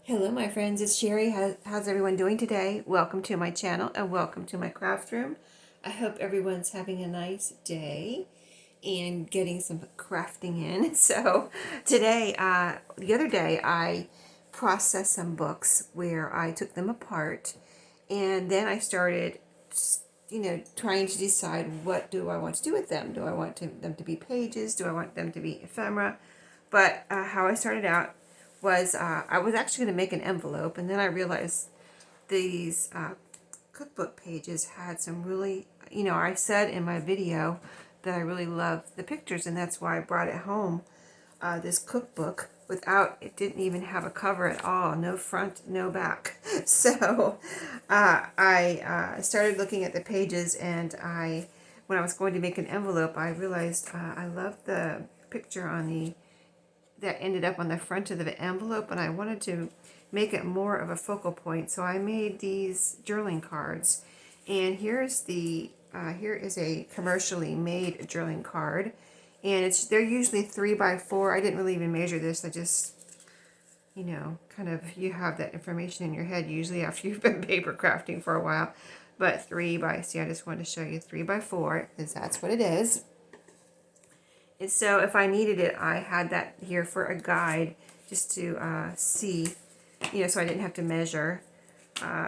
Hello my friends, it's Sherry. How's everyone doing today? Welcome to my channel and welcome to my craft room. I hope everyone's having a nice day and getting some crafting in. So today, the other day I processed some books where I took them apart and then I started, trying to decide what do I want to do with them. Do I want them to be pages? Do I want them to be ephemera? But how I started out was I was actually going to make an envelope, and then I realized these cookbook pages had some really, I said in my video that I really love the pictures, and that's why I brought it home, this cookbook, without, it didn't even have a cover at all, no front, no back. So I started looking at the pages, and when I was going to make an envelope, I realized I love the picture on that ended up on the front of the envelope, and I wanted to make it more of a focal point. So I made these journaling cards, and here is a commercially made journaling card, and they're usually 3x4. I didn't really even measure this. I just, kind of, you have that information in your head usually after you've been paper crafting for a while. But see, I just wanted to show you 3x4, because that's what it is. And so if I needed it, I had that here for a guide, just to see, so I didn't have to measure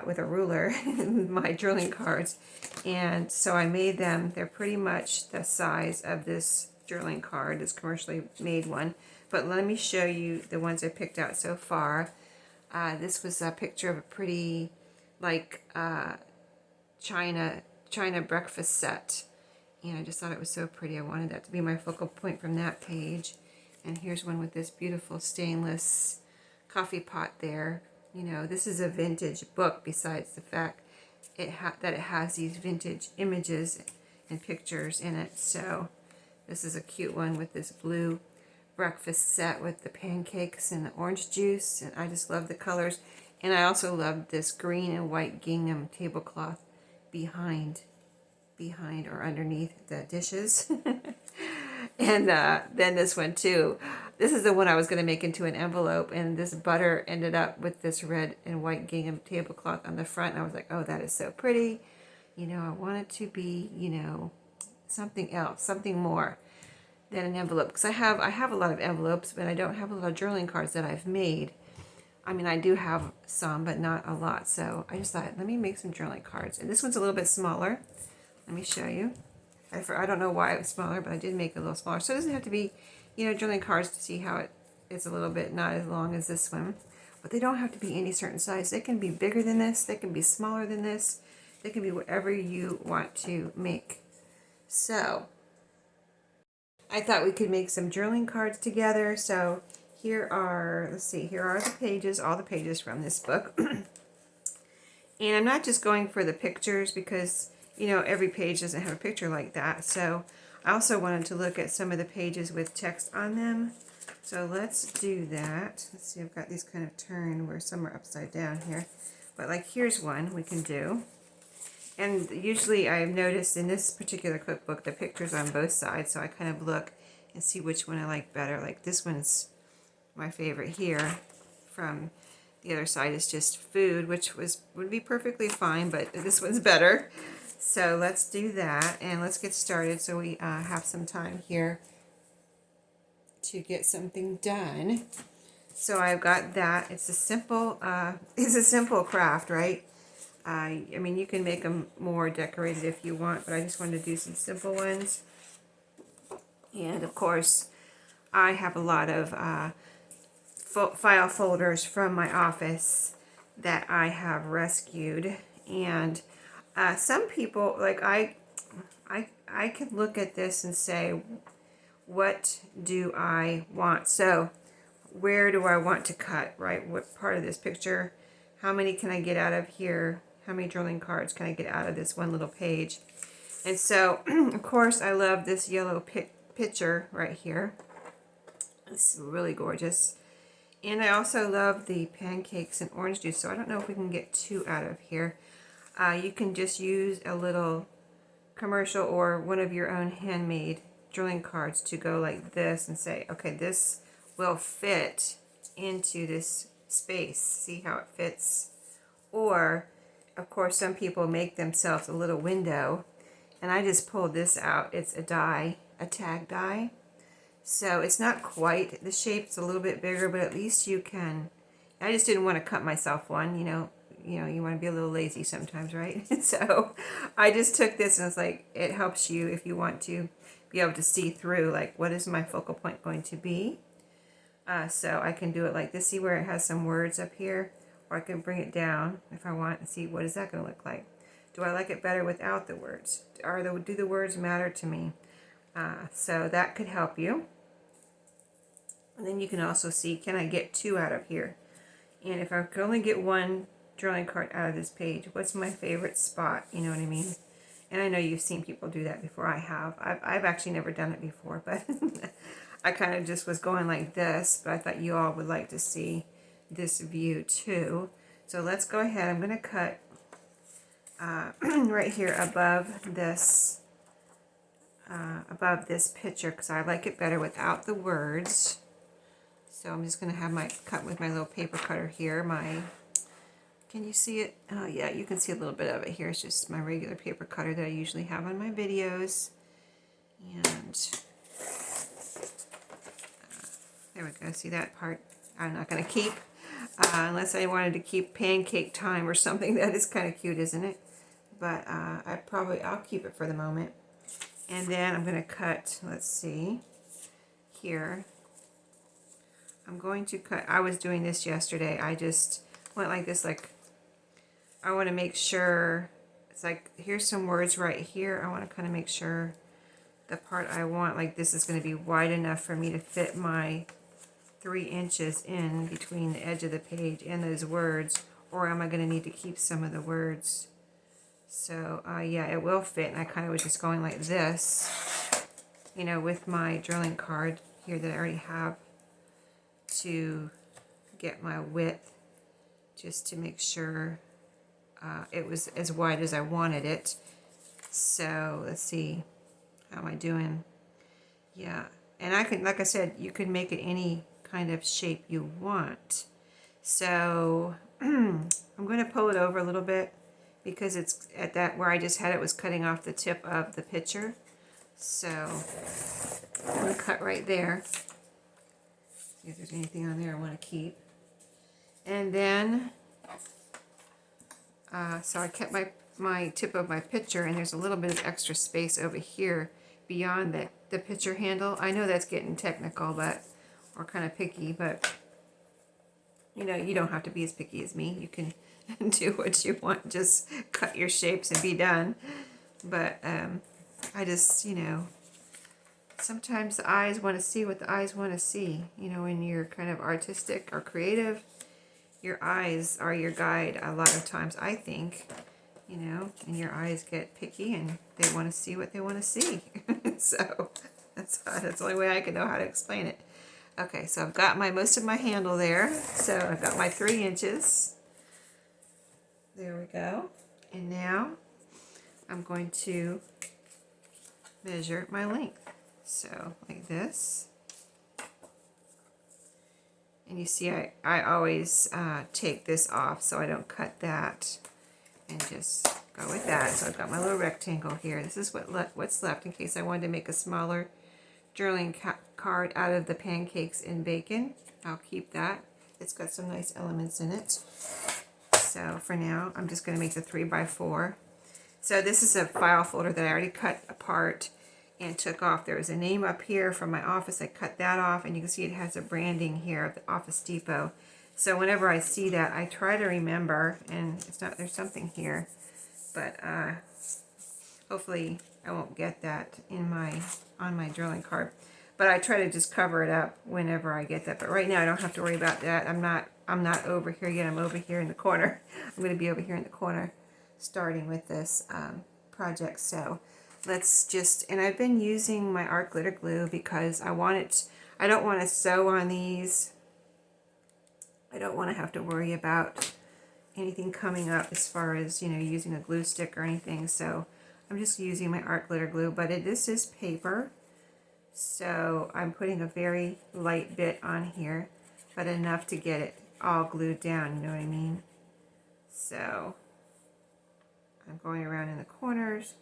with a ruler my journaling cards. And so I made them. They're pretty much the size of this journaling card, this commercially made one. But let me show you the ones I picked out so far. This was a picture of a pretty, like, China breakfast set. And I just thought it was so pretty. I wanted that to be my focal point from that page. And here's one with this beautiful stainless coffee pot there. This is a vintage book, besides the fact that it has these vintage images and pictures in it. So this is a cute one with this blue breakfast set with the pancakes and the orange juice. And I just love the colors. And I also love this green and white gingham tablecloth behind or underneath the dishes. And then this one too. This is the one I was going to make into an envelope, and this butter ended up with this red and white gingham tablecloth on the front. And I was like, oh, that is so pretty. I want it to be, something else, something more than an envelope. Because I have a lot of envelopes, but I don't have a lot of journaling cards that I've made. I mean, I do have some, but not a lot. So I just thought, let me make some journaling cards. And this one's a little bit smaller. Let me show you. I don't know why it was smaller, but I did make it a little smaller. So it doesn't have to be, journaling cards to see how it's a little bit not as long as this one. But they don't have to be any certain size. They can be bigger than this. They can be smaller than this. They can be whatever you want to make. So I thought we could make some journaling cards together. So here are, let's see, here are the pages, all the pages from this book. And I'm not just going for the pictures because, every page doesn't have a picture like that. So I also wanted to look at some of the pages with text on them. So let's do that. Let's see, I've got these kind of turned where some are upside down here. But like here's one we can do. And usually I've noticed in this particular cookbook, the picture's on both sides. So I kind of look and see which one I like better. Like this one's my favorite here. From the other side is just food, which would be perfectly fine, but this one's better. So let's do that, and let's get started so we have some time here to get something done. So I've got that. It's a simple craft, right? I mean, you can make them more decorated if you want, but I just wanted to do some simple ones. And of course, I have a lot of file folders from my office that I have rescued, and some people, like I could look at this and say, what do I want? So where do I want to cut, right? What part of this picture? How many can I get out of here? How many journaling cards can I get out of this one little page? And so, of course, I love this yellow picture right here. It's really gorgeous. And I also love the pancakes and orange juice, so I don't know if we can get two out of here. You can just use a little commercial or one of your own handmade journaling cards to go like this and say, okay, this will fit into this space. See how it fits? Or, of course, some people make themselves a little window, and I just pulled this out. It's a die, a tag die. So it's not quite the shape, it's a little bit bigger, but at least you can, I just didn't want to cut myself one, you want to be a little lazy sometimes, right? So I just took this and it's like, it helps you if you want to be able to see through, like, what is my focal point going to be? So I can do it like this. See where it has some words up here? Or I can bring it down if I want and see what is that going to look like. Do I like it better without the words? Do the words matter to me? So that could help you. And then you can also see, can I get 2 out of here? And if I could only get 1 drawing card out of this page, what's my favorite spot? You know what I mean? And I know you've seen people do that before. I have. I've actually never done it before, but I kind of just was going like this, but I thought you all would like to see this view too. So let's go ahead. I'm going to cut right here above this picture because I like it better without the words. So I'm just going to have my cut with my little paper cutter here. Can you see it? Oh yeah, you can see a little bit of it here. It's just my regular paper cutter that I usually have on my videos. And there we go. See that part? I'm not going to keep unless I wanted to keep pancake time or something. That is kind of cute, isn't it? But I'll keep it for the moment. And then I'm going to cut, let's see, here. I'm going to cut, I was doing this yesterday. I just went like this, like, I want to make sure, it's like, here's some words right here. I want to kind of make sure the part I want, like this is going to be wide enough for me to fit my 3 inches in between the edge of the page and those words, or am I going to need to keep some of the words? So yeah, it will fit, and I kind of was just going like this, with my drilling card here that I already have to get my width, just to make sure it was as wide as I wanted it. So let's see, how am I doing? Yeah, and I can, like I said, you can make it any kind of shape you want. So I'm going to pull it over a little bit because it's at that where I just had it was cutting off the tip of the picture. So I'm going to cut right there. See if there's anything on there I want to keep. And then, so I kept my tip of my picture, and there's a little bit of extra space over here beyond the picture handle. I know that's getting technical, or kind of picky, but you don't have to be as picky as me. You can do what you want, just cut your shapes and be done. But I just, sometimes the eyes want to see what the eyes want to see. When you're kind of artistic or creative, your eyes are your guide a lot of times, I think. And your eyes get picky and they want to see what they want to see. So that's the only way I can know how to explain it. Okay, so I've got most of my handle there. So I've got my 3 inches. There we go. And now I'm going to measure my length. So like this. And you see I always take this off so I don't cut that, and just go with that. So I've got my little rectangle here. This is what's left in case I wanted to make a smaller drilling card out of the pancakes and bacon. I'll keep that. It's got some nice elements in it. So for now, I'm just going to make the 3x4. So this is a file folder that I already cut apart and took off. There was a name up here from my office. I cut that off, and you can see it has a branding here of the Office Depot. So whenever I see that, I try to remember, and it's not, there's something here, but hopefully I won't get that on my drilling card. But I try to just cover it up whenever I get that. But right now I don't have to worry about that. I'm not over here yet. I'm over here in the corner. I'm going to be over here in the corner starting with this project. So let's just, and I've been using my art glitter glue because I don't want to sew on these. I don't want to have to worry about anything coming up as far as, using a glue stick or anything. So I'm just using my art glitter glue, but this is paper. So I'm putting a very light bit on here, but enough to get it all glued down, you know what I mean? So I'm going around in the corners,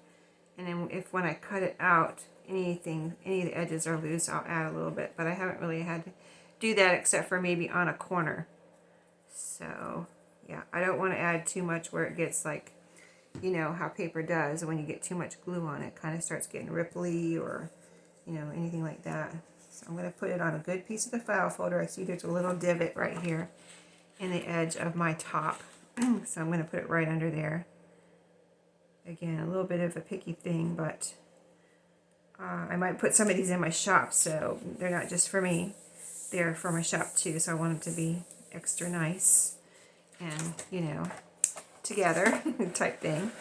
and then when I cut it out, any of the edges are loose, I'll add a little bit, but I haven't really had to do that except for maybe on a corner. So yeah, I don't want to add too much where it gets like, you know how paper does when you get too much glue on it, kind of starts getting ripply or, you know, anything like that. So I'm going to put it on a good piece of the file folder. I see there's a little divot right here in the edge of my top. So I'm going to put it right under there. Again, a little bit of a picky thing, but I might put some of these in my shop, so they're not just for me. They're for my shop too, so I want them to be extra nice and, you know, together type thing.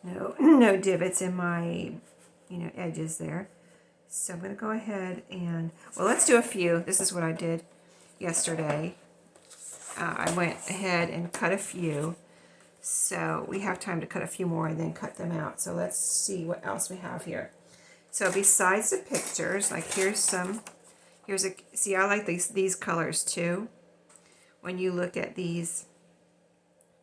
No divots in my, you know, edges there. So I'm going to go ahead and, well, let's do a few. This is what I did yesterday. I went ahead and cut a few. So we have time to cut a few more and then cut them out. So let's see what else we have here. So besides the pictures, like see, I like these colors too. When you look at these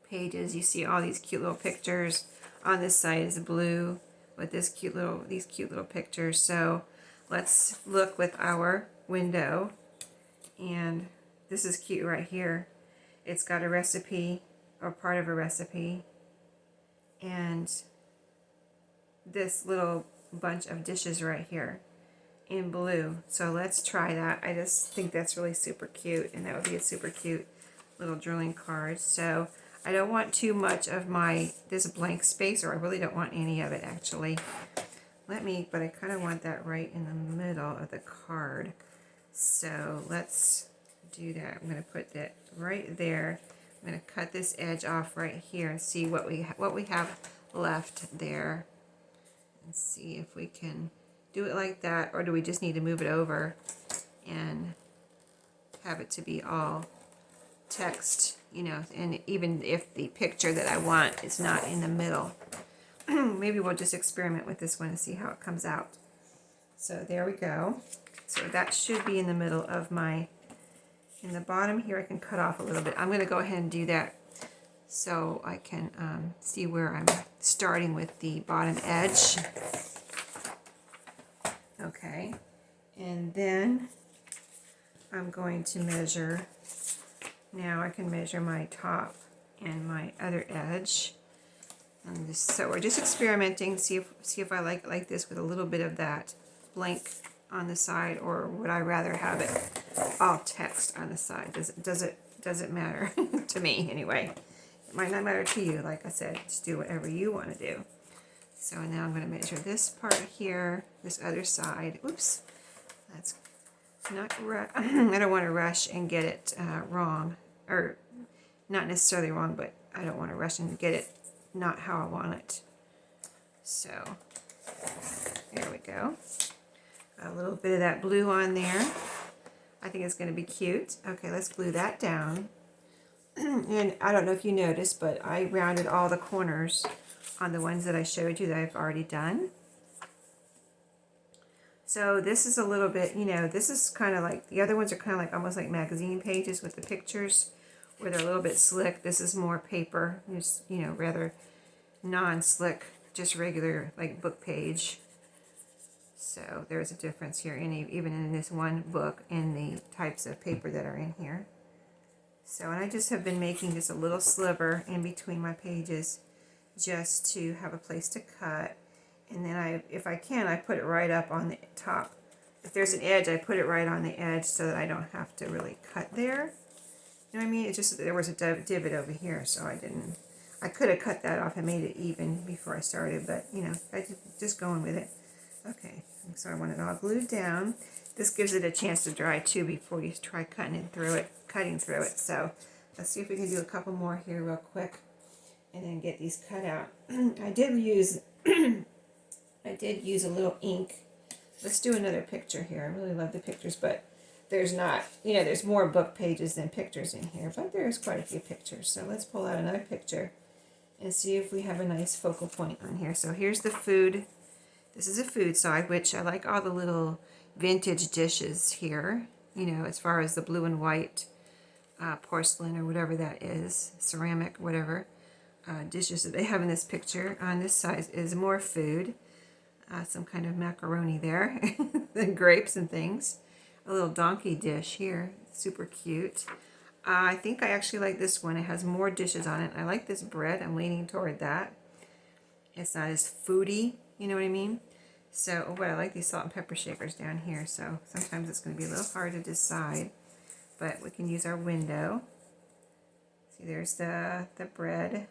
pages, you see all these cute little pictures. On this side is blue with these cute little pictures. So let's look with our window, and this is cute right here. It's got a recipe or part of a recipe, and this little bunch of dishes right here in blue. So let's try that. I just think that's really super cute, and that would be a super cute little drawing card. So I don't want too much of this blank space, or I really don't want any of it actually. But I kind of want that right in the middle of the card. So let's do that. I'm going to put that right there. I'm going to cut this edge off right here and see what we have left there, and see if we can do it like that, or do we just need to move it over and have it to be all text, you know, and even if the picture that I want is not in the middle. Maybe we'll just experiment with this one and see how it comes out. So there we go. So that should be in the middle of in the bottom here. I can cut off a little bit. I'm going to go ahead and do that so I can see where I'm starting with the bottom edge. Okay, and then I'm going to measure. Now I can measure my top and my other edge. And so we're just experimenting, see if I like this with a little bit of that blank on the side, or would I rather have it all text on the side? Does it matter to me anyway? It might not matter to you. Like I said, just do whatever you want to do. So now I'm going to measure this part here, this other side. Oops, that's not right. I don't want to rush and get it wrong, or not necessarily wrong, but I don't want to rush and get it not how I want it. So there we go. Got a little bit of that blue on there. I think it's going to be cute. Okay, let's glue that down. And I don't know if you noticed, but I rounded all the corners on the ones that I showed you that I've already done. So this is a little bit, you know, this is kind of like, the other ones are kind of like almost like magazine pages with the pictures where they're a little bit slick. This is more paper, just, you know, rather non-slick, just regular like book page. So there's a difference here, even in this one book, in the types of paper that are in here. So, and I just have been making just a little sliver in between my pages just to have a place to cut. And then if I can, I put it right up on the top. If there's an edge, I put it right on the edge so that I don't have to really cut there. You know what I mean? It's just that there was a divot over here, so I could have cut that off and made it even before I started, but, you know, I just going with it. Okay, so I want it all glued down. This gives it a chance to dry too before you try cutting through it. So let's see if we can do a couple more here real quick and then get these cut out. I did use a little ink. Let's do another picture here. I really love the pictures, but there's not, you know, there's more book pages than pictures in here, but there's quite a few pictures. So let's pull out another picture and see if we have a nice focal point on here. So here's the food. This is a food side, which I like all the little vintage dishes here, you know, as far as the blue and white porcelain or whatever that is, ceramic, whatever dishes that they have in this picture. On this side is more food, some kind of macaroni there, and grapes and things. A little donkey dish here, super cute. I think I actually like this one. It has more dishes on it. I like this bread. I'm leaning toward that. It's not as foodie, you know what I mean? So, oh, but I like these salt and pepper shakers down here, so sometimes it's going to be a little hard to decide. But we can use our window. See, there's the bread.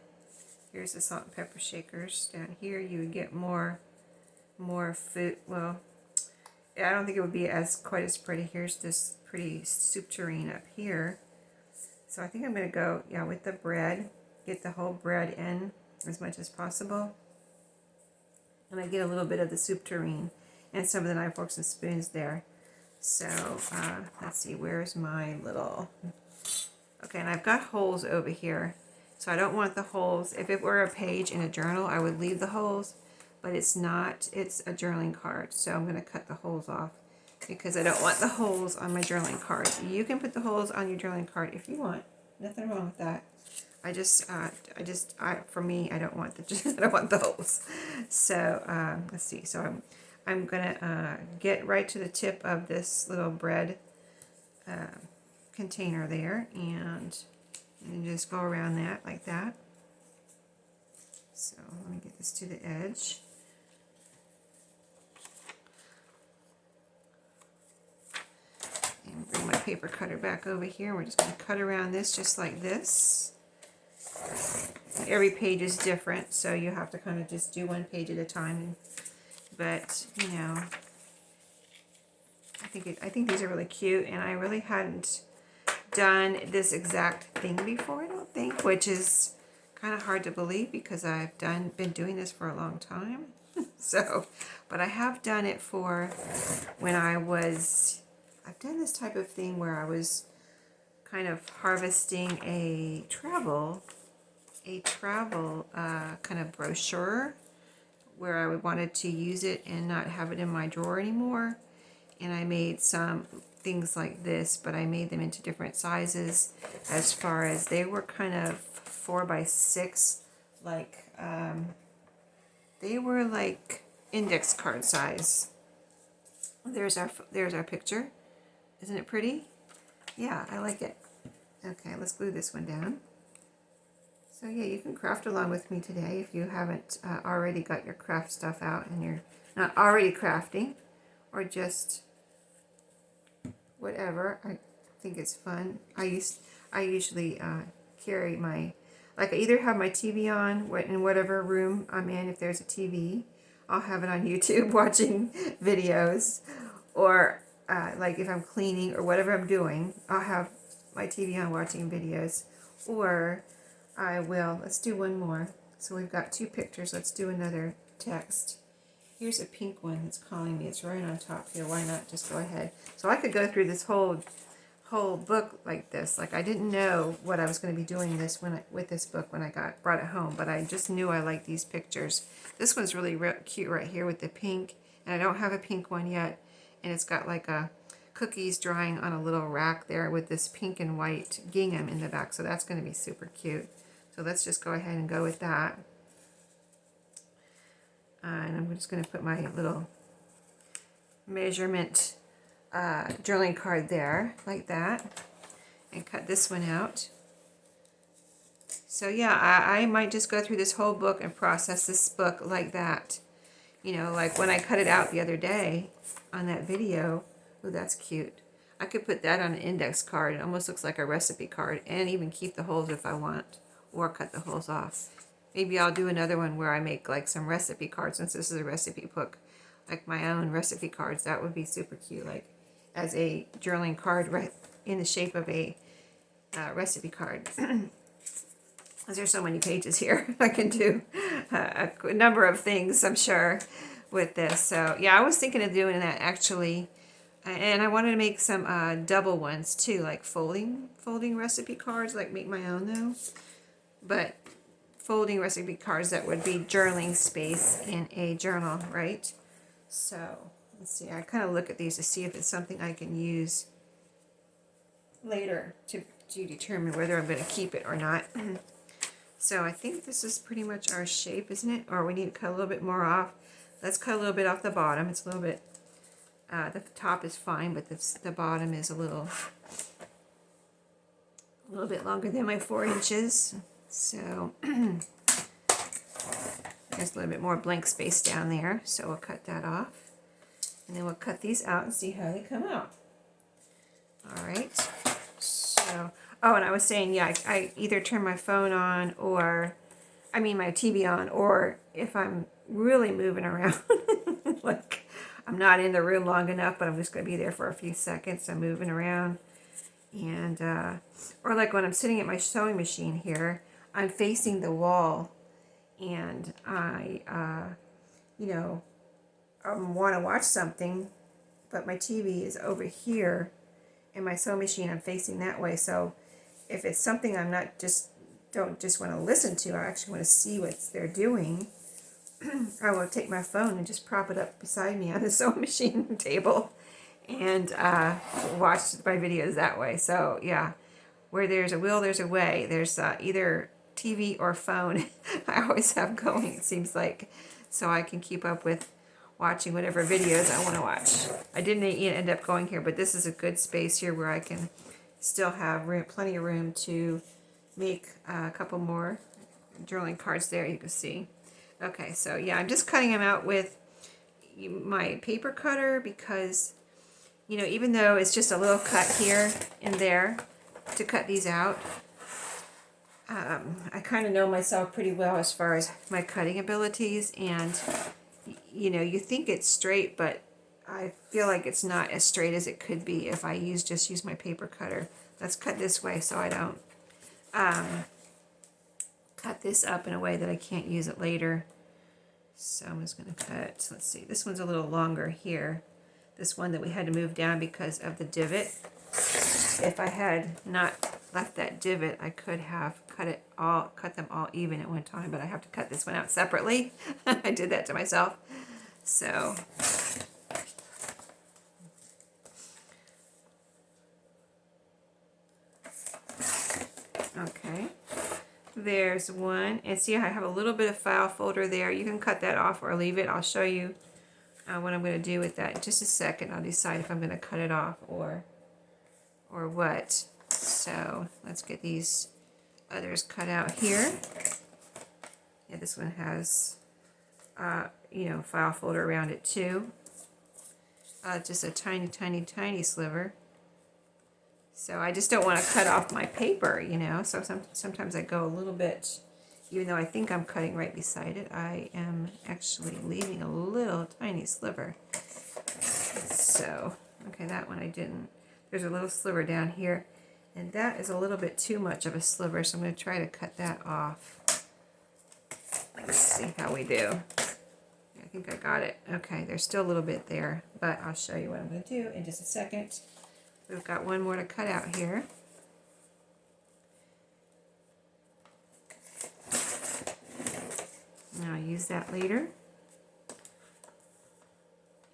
Here's the salt and pepper shakers. Down here you would get more food. Well, I don't think it would be quite as pretty. Here's this pretty soup tureen up here. So I think I'm going to go, yeah, with the bread. Get the whole bread in as much as possible. And I get a little bit of the soup tureen and some of the knife, forks, and spoons there. So let's see, where's my little... Okay, and I've got holes over here. So I don't want the holes. If it were a page in a journal, I would leave the holes. But it's not. It's a journaling card. So I'm going to cut the holes off because I don't want the holes on my journaling card. You can put the holes on your journaling card if you want. Nothing wrong with that. For me, I don't want I don't want the holes. So let's see. So I'm gonna get right to the tip of this little bread container there, and just go around that like that. So let me get this to the edge. And bring my paper cutter back over here. We're just going to cut around this just like this. Every page is different, so you have to kind of just do one page at a time. But, you know, I think these are really cute, and I really hadn't done this exact thing before, I don't think, which is kind of hard to believe because I've been doing this for a long time. So, but I have done it for when I've done this type of thing where I was kind of harvesting a travel kind of brochure where I wanted to use it and not have it in my drawer anymore. And I made some things like this, but I made them into different sizes as far as they were kind of 4 by 6, like they were like index card size. There's our picture. Isn't it pretty? Yeah, I like it. Okay, let's glue this one down. So yeah, you can craft along with me today if you haven't already got your craft stuff out and you're not already crafting, or just whatever. I think it's fun. I usually carry my, like I either have my TV on in whatever room I'm in. If there's a TV, I'll have it on YouTube watching videos, or like if I'm cleaning or whatever I'm doing, I'll have my TV on watching videos. Or let's do one more. So we've got 2 pictures. Let's do another text. Here's a pink one that's calling me. It's right on top here. Why not just go ahead? So I could go through this whole book like this. Like I didn't know what I was going to be doing with this book when I brought it home, but I just knew I liked these pictures. This one's really cute right here with the pink, and I don't have a pink one yet, and it's got like a cookies drying on a little rack there with this pink and white gingham in the back, so that's going to be super cute. So let's just go ahead and go with that. And I'm just going to put my little measurement journaling card there, like that, and cut this one out. So yeah, I might just go through this whole book and process this book like that. You know, like when I cut it out the other day on that video. Oh, that's cute. I could put that on an index card. It almost looks like a recipe card, and even keep the holes if I want, or cut the holes off. Maybe I'll do another one where I make like some recipe cards, since this is a recipe book, like my own recipe cards. That would be super cute, like as a journaling card right in the shape of a recipe card. There's so many pages here. I can do a number of things, I'm sure, with this. So yeah, I was thinking of doing that actually. And I wanted to make some double ones too, like folding recipe cards, like make my own though. But folding recipe cards that would be journaling space in a journal, right? So let's see, I kind of look at these to see if it's something I can use later to to determine whether I'm going to keep it or not. So I think this is pretty much our shape, isn't it? Or we need to cut a little bit more off. Let's cut a little bit off the bottom. It's a little bit, the top is fine, but the bottom is a little bit longer than my 4 inches. So there's a little bit more blank space down there. So we'll cut that off. And then we'll cut these out and see how they come out. All right. So, oh, and I was saying, yeah, I either turn my phone on or, I mean my TV on, or if I'm really moving around, like I'm not in the room long enough, but I'm just going to be there for a few seconds, I'm moving around. And, or like when I'm sitting at my sewing machine here, I'm facing the wall and I, you know, want to watch something, but my TV is over here and my sewing machine, I'm facing that way. So if it's something I'm not don't just want to listen to, I actually want to see what they're doing, I will take my phone and just prop it up beside me on the sewing machine table and watch my videos that way. So yeah, where there's a will, there's a way. There's either TV or phone I always have going, it seems like, so I can keep up with watching whatever videos I want to watch. I didn't end up going here, but this is a good space here where I can still have plenty of room to make a couple more journaling cards there, you can see. Okay, so yeah, I'm just cutting them out with my paper cutter because, you know, even though it's just a little cut here and there to cut these out, I kind of know myself pretty well as far as my cutting abilities, and you know, you think it's straight, but I feel like it's not as straight as it could be if I just use my paper cutter. Let's cut this way so I don't cut this up in a way that I can't use it later. So I'm just going to cut, let's see, this one's a little longer here. This one that we had to move down because of the divot. If I had not left that divot, I could have cut them all even at one time, but I have to cut this one out separately. I did that to myself. So okay, there's one, and see I have a little bit of file folder there. You can cut that off or leave it. I'll show you what I'm going to do with that in just a second. I'll decide if I'm going to cut it off or what. So let's get these others cut out here. Yeah, this one has you know, file folder around it too. Just a tiny sliver. So I just don't want to cut off my paper, you know. So sometimes I go a little bit, even though I think I'm cutting right beside it, I am actually leaving a little tiny sliver. So, okay, that one I didn't. There's a little sliver down here, and that is a little bit too much of a sliver, so I'm going to try to cut that off. Let's see how we do. I think I got it. Okay, there's still a little bit there, but I'll show you what I'm going to do in just a second. We've got one more to cut out here. And I'll use that later.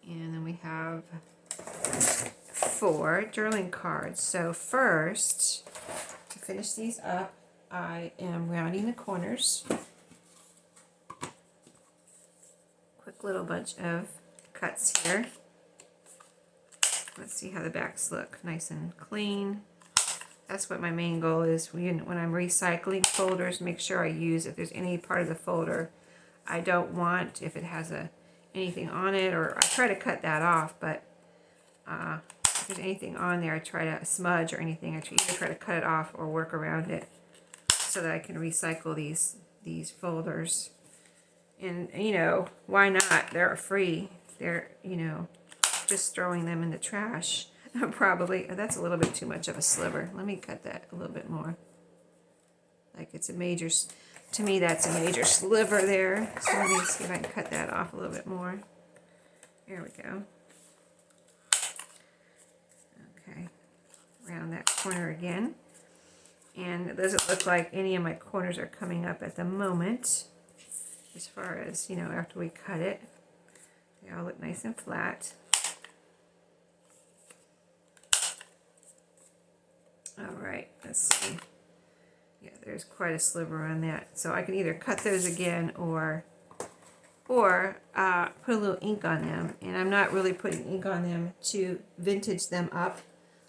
And then we have 4 journaling cards. So first, to finish these up, I am rounding the corners. Quick little bunch of cuts here. Let's see how the backs look. Nice and clean. That's what my main goal is. When I'm recycling folders, make sure I use, if there's any part of the folder I don't want, if it has anything on it, or I try to cut that off, but if there's anything on there, I try to smudge or anything, I either try to cut it off or work around it so that I can recycle these folders. And, you know, why not? They're free. They're, you know, just throwing them in the trash. Probably, that's a little bit too much of a sliver. Let me cut that a little bit more. Like it's a major, to me that's a major sliver there. So let me see if I can cut that off a little bit more. There we go. Okay, round that corner again. And it doesn't look like any of my corners are coming up at the moment. As far as, you know, after we cut it, they all look nice and flat. All right, let's see. Yeah, there's quite a sliver on that. So I can either cut those again or put a little ink on them. And I'm not really putting ink on them to vintage them up.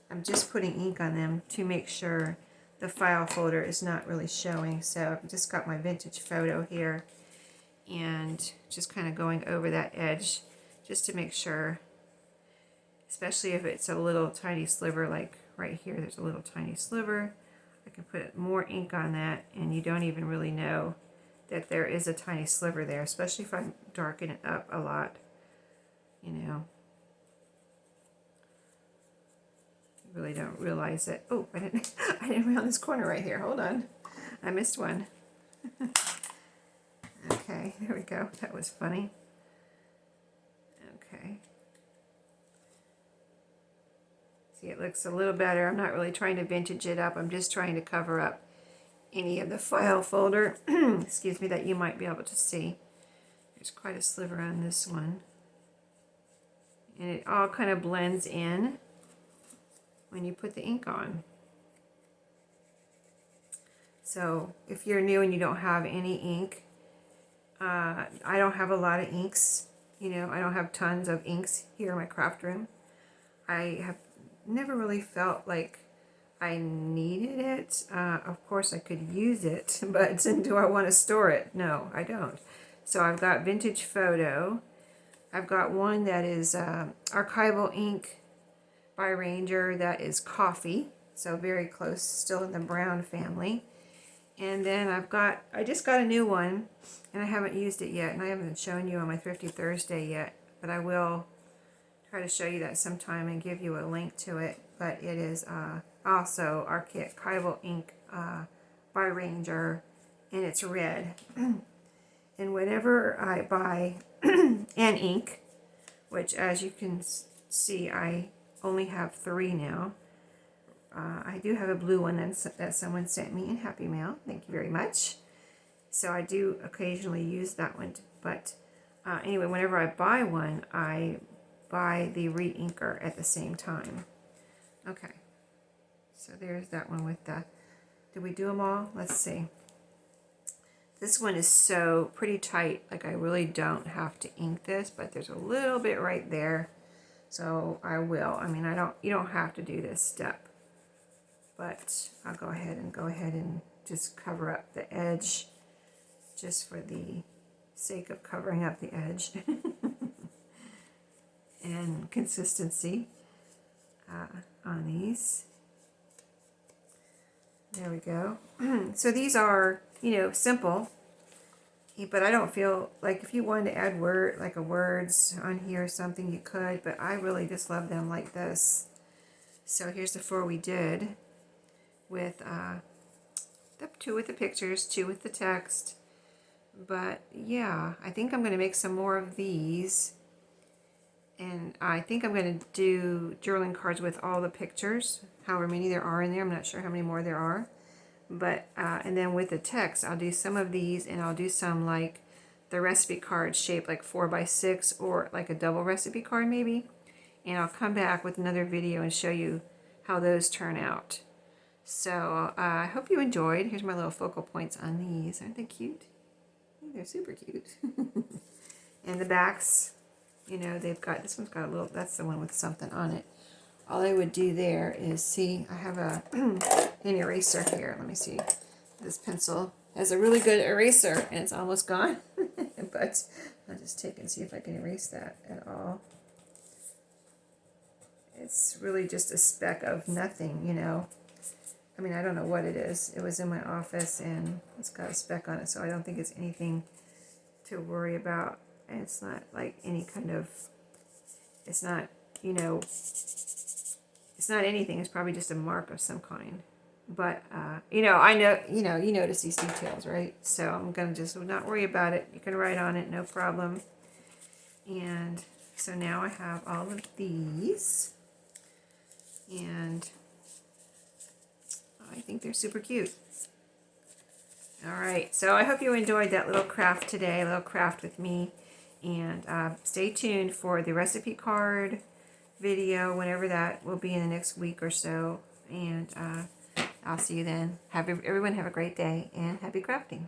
I'm just putting ink on them to make sure the file folder is not really showing. So I've just got my vintage photo here and just kind of going over that edge just to make sure, especially if it's a little tiny sliver, like right here, there's a little tiny sliver. I can put more ink on that and you don't even really know that there is a tiny sliver there, especially if I darken it up a lot, you know. You really don't realize that. Oh, I didn't round this corner right here. Hold on. I missed one. Okay, there we go. That was funny. Okay. See, it looks a little better. I'm not really trying to vintage it up. I'm just trying to cover up any of the file folder, excuse me, that you might be able to see. There's quite a sliver on this one. And it all kind of blends in when you put the ink on. So if you're new and you don't have any ink, I don't have a lot of inks. You know, I don't have tons of inks here in my craft room. I have never really felt like I needed it. Of course I could use it, but do I want to store it? No, I don't. So I've got Vintage Photo. I've got one that is archival ink by Ranger that is coffee, so very close, still in the brown family. And then I just got a new one, and I haven't used it yet, and I haven't shown you on my Thrifty Thursday yet, but I will try to show you that sometime and give you a link to it. But it is also archival ink by Ranger, and it's red. And whenever I buy an ink, which as you can see I only have 3 now. I do have a blue one that someone sent me in Happy Mail. Thank you very much. So I do occasionally use that one. But anyway, whenever I buy one, I buy the re-inker at the same time. Okay. So there's that one with the... Did we do them all? Let's see. This one is so pretty tight. Like I really don't have to ink this, but there's a little bit right there. So I will. I mean, you don't have to do this step, but I'll go ahead and just cover up the edge just for the sake of covering up the edge and consistency on these. There we go. So these are, you know, simple, but I don't feel like if you wanted to add words on here or something, you could, but I really just love them like this. So here's the 4 we did with the 2 with the pictures, 2 with the text. But yeah, I think I'm going to make some more of these. And I think I'm going to do journaling cards with all the pictures, however many there are in there. I'm not sure how many more there are. But, and then with the text, I'll do some of these, and I'll do some like the recipe card shaped like 4x6 or like a double recipe card maybe. And I'll come back with another video and show you how those turn out. So I hope you enjoyed. Here's my little focal points on these. Aren't they cute? They're super cute. And the backs, you know, they've got, this one's got a little, that's the one with something on it. All I would do there is, see, I have an eraser here. Let me see. This pencil has a really good eraser, and it's almost gone. But I'll just take and see if I can erase that at all. It's really just a speck of nothing, you know. I mean, I don't know what it is. It was in my office, and it's got a speck on it, so I don't think it's anything to worry about. And it's not like any kind of, it's not, you know, it's not anything. It's probably just a mark of some kind. But, you know, I know, you notice these details, right? So I'm going to just not worry about it. You can write on it, no problem. And so now I have all of these. And I think they're super cute. All right, so I hope you enjoyed that little craft today, a little craft with me. And stay tuned for the recipe card video, whenever that will be in the next week or so. And I'll see you then. Everyone have a great day and happy crafting.